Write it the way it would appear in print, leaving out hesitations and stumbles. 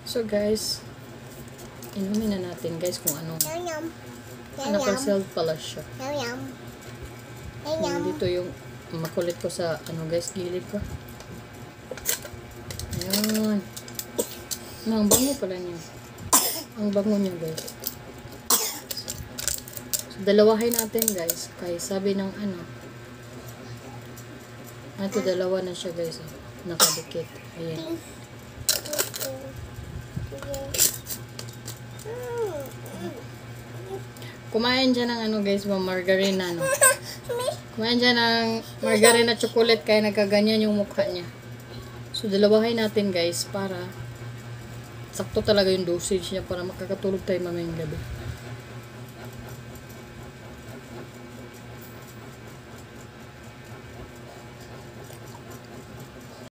So guys, inumin na natin guys kung anong Yum, yum. naka-sell pala siya. Yum, yum. Dito yung makulit ko sa ano guys, gilid ko. Ayan. Ang bango pala niya. Ang bango niya guys. So, dalawahin natin guys. Kaya sabi ng ano. Ito dalawa na siya guys. Nakadikit. Ayan. Kumain dyan ng ano guys, margarine na no. Kumain dyan ng margarine na chocolate kaya nagkaganyan yung mukha niya. So dalawahin natin guys para sakto talaga yung dosage niya para makakatulog tayo mamayang gabi.